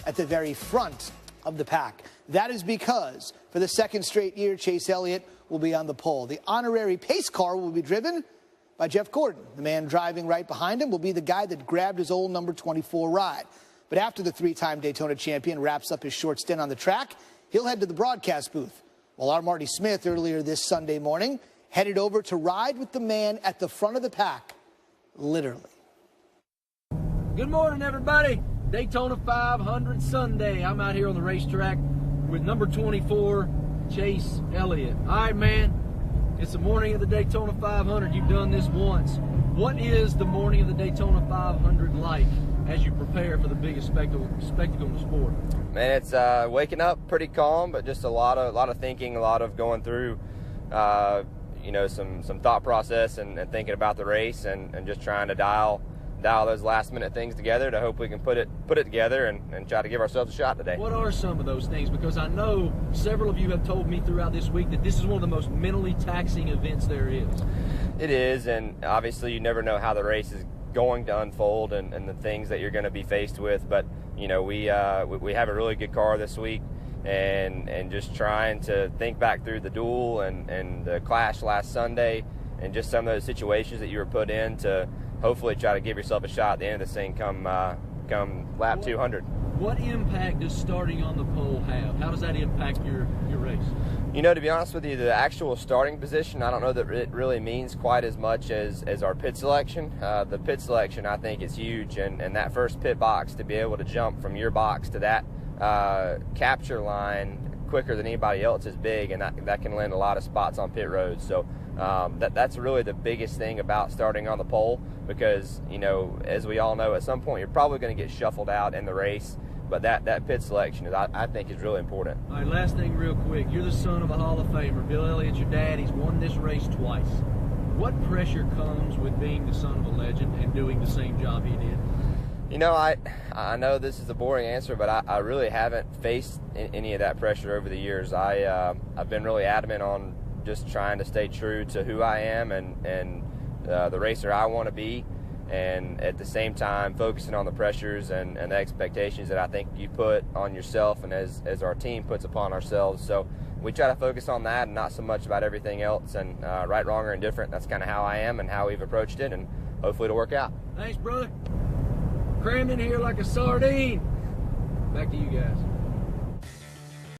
at the very front of the pack. That is because for the second straight year, Chase Elliott will be on the pole. The honorary pace car will be driven by Jeff Gordon. The man driving right behind him will be the guy that grabbed his old number 24 ride. But after the three-time Daytona champion wraps up his short stint on the track, he'll head to the broadcast booth. While our Marty Smith earlier this Sunday morning headed over to ride with the man at the front of the pack, literally. Good morning, everybody. Daytona 500 Sunday. I'm out here on the racetrack with number 24, Chase Elliott. All right, man, it's the morning of the Daytona 500. You've done this once. What is the morning of the Daytona 500 like as you prepare for the biggest spectacle in the sport? Man, it's waking up pretty calm, but just a lot of thinking, a lot of going through, some thought process and thinking about the race and just trying to dial those last minute things together to hope we can put it together and try to give ourselves a shot today. What are some of those things? Because I know several of you have told me throughout this week that this is one of the most mentally taxing events there is. It is, and obviously you never know how the race is going to unfold and the things that you're going to be faced with. But we have a really good car this week, and just trying to think back through the duel and the clash last Sunday and just some of those situations that you were put in to hopefully try to give yourself a shot at the end of this thing come lap 200. What impact does starting on the pole have? How does that impact your race? To be honest with you, the actual starting position, I don't know that it really means quite as much as our pit selection. The pit selection, I think, is huge, and that first pit box, to be able to jump from your box to that capture line quicker than anybody else is big, and that can lend a lot of spots on pit roads. So that's really the biggest thing about starting on the pole, because as we all know, at some point you're probably going to get shuffled out in the race, but that pit selection I think is really important. All right, last thing real quick. You're the son of a Hall of Famer. Bill Elliott's your dad. He's won this race twice. What pressure comes with being the son of a legend and doing the same job he did? I know this is a boring answer, but I really haven't faced any of that pressure over the years. I've been really adamant on just trying to stay true to who I am and the racer I want to be, and at the same time focusing on the pressures and the expectations that I think you put on yourself and as our team puts upon ourselves. So we try to focus on that and not so much about everything else, and right, wrong, or indifferent. That's kind of how I am and how we've approached it, and hopefully it'll work out. Thanks, brother. Crammed in here like a sardine. Back to you guys.